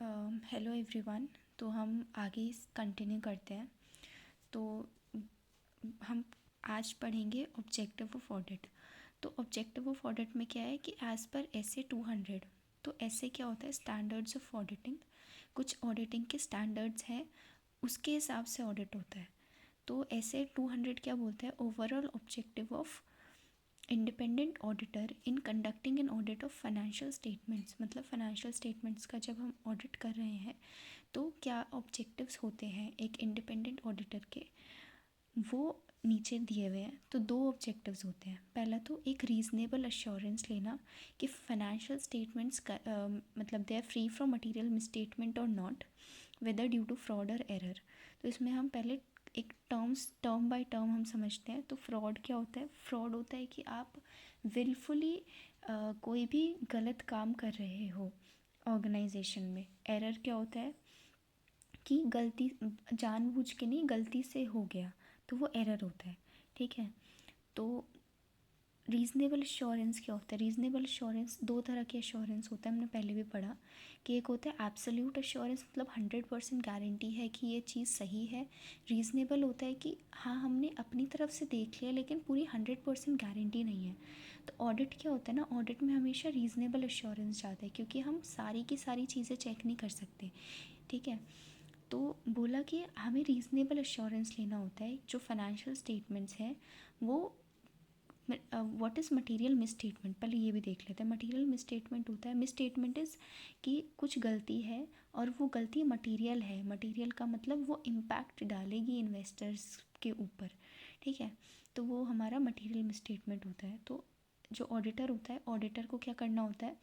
Hello everyone. तो हम आगे कंटिन्यू करते हैं। तो हम आज पढ़ेंगे ऑब्जेक्टिव ऑफ ऑडिट। तो ऑब्जेक्टिव ऑफ ऑडिट में क्या है कि एज़ पर एस ए 200। तो ऐसे क्या होता है, स्टैंडर्ड्स ऑफ ऑडिटिंग। कुछ ऑडिटिंग के स्टैंडर्ड्स हैं, उसके हिसाब से ऑडिट होता है। तो ऐसे 200 क्या बोलता है, overall objective of independent auditor in conducting an audit of financial statements. मतलब फाइनेंशियल स्टेटमेंट्स का जब हम ऑडिट कर रहे हैं तो क्या ऑब्जेक्टिव्स होते हैं एक इंडिपेंडेंट ऑडिटर के, वो नीचे दिए हुए हैं। तो दो ऑब्जेक्टिव्स होते हैं। पहला तो एक रीज़नेबल अश्योरेंस लेना कि फाइनेंशियल स्टेटमेंट्स का मतलब they are free from material misstatement और not, whether due to fraud और एरर। तो इसमें हम पहले एक टर्म बाय टर्म हम समझते हैं। तो फ्रॉड क्या होता है, फ्रॉड होता है कि आप विलफुली कोई भी गलत काम कर रहे हो ऑर्गेनाइजेशन में। एरर क्या होता है कि गलती जानबूझ के नहीं, गलती से हो गया, तो वो एरर होता है। ठीक है। तो रीज़नेबल एश्योरेंस क्या होता है, रीज़नेबल एश्योरेंस दो तरह के एश्योरेंस होता है, हमने पहले भी पढ़ा कि एक होता है एब्सोल्यूट एश्योरेंस, मतलब 100% गारंटी है कि ये चीज़ सही है। रीज़नेबल होता है कि हाँ हमने अपनी तरफ से देख लिया लेकिन पूरी 100% गारंटी नहीं है। तो ऑडिट क्या होता है ना, ऑडिट में हमेशा रीज़नेबल एश्योरेंस चाहते हैं क्योंकि हम सारी की सारी चीज़ें चेक नहीं कर सकते। ठीक है। तो बोला कि हमें रीज़नेबल एश्योरेंस लेना होता है। जो फाइनेंशियल स्टेटमेंट्स हैं वो व्हाट इज़ मटेरियल मिसस्टेटमेंट, पहले ये भी देख लेते हैं। मटेरियल मिसस्टेटमेंट होता है, मिसस्टेटमेंट इज़ कि कुछ गलती है और वो गलती मटेरियल है। मटेरियल का मतलब वो इम्पैक्ट डालेगी इन्वेस्टर्स के ऊपर। ठीक है। तो वो हमारा मटेरियल मिसस्टेटमेंट होता है। तो जो ऑडिटर होता है, ऑडिटर को क्या करना होता है,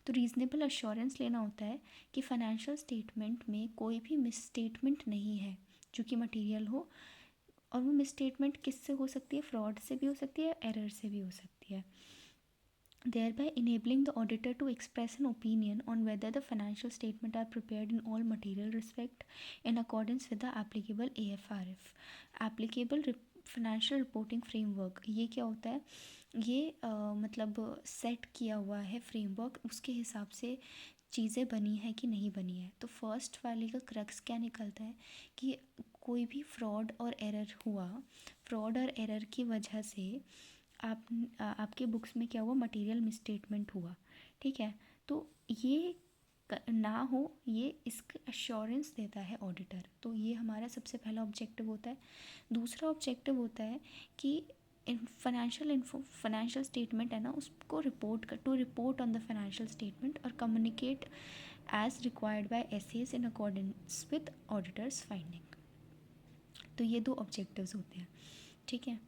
तो रीज़नेबल अश्योरेंस लेना होता है कि फाइनेंशियल स्टेटमेंट में कोई भी मिसस्टेटमेंट नहीं है जो कि मटेरियल हो। और वो मिसस्टेटमेंट किससे हो सकती है, फ्रॉड से भी हो सकती है, एरर से भी हो सकती है। thereby enabling the auditor to express an opinion on whether the financial statement are prepared in all material respect in accordance with the applicable AFRF applicable financial reporting framework. ये क्या होता है, ये मतलब सेट किया हुआ है फ्रेमवर्क, उसके हिसाब से चीज़ें बनी है कि नहीं बनी है। तो फर्स्ट वाले का क्रक्स क्या निकलता है कि कोई भी फ्रॉड और एरर हुआ, फ्रॉड और एरर की वजह से आपके बुक्स में क्या हुआ, मटेरियल मिसस्टेटमेंट हुआ। ठीक है। तो ये ना हो, ये इसका एश्योरेंस देता है ऑडिटर। तो ये हमारा सबसे पहला ऑब्जेक्टिव होता है। दूसरा ऑब्जेक्टिव होता है कि फाइनेंशियल स्टेटमेंट है ना, उसको report on the financial statement और communicate as required by SS in accordance with auditors finding. तो ये दो ऑब्जेक्टिव्स होते हैं। ठीक है।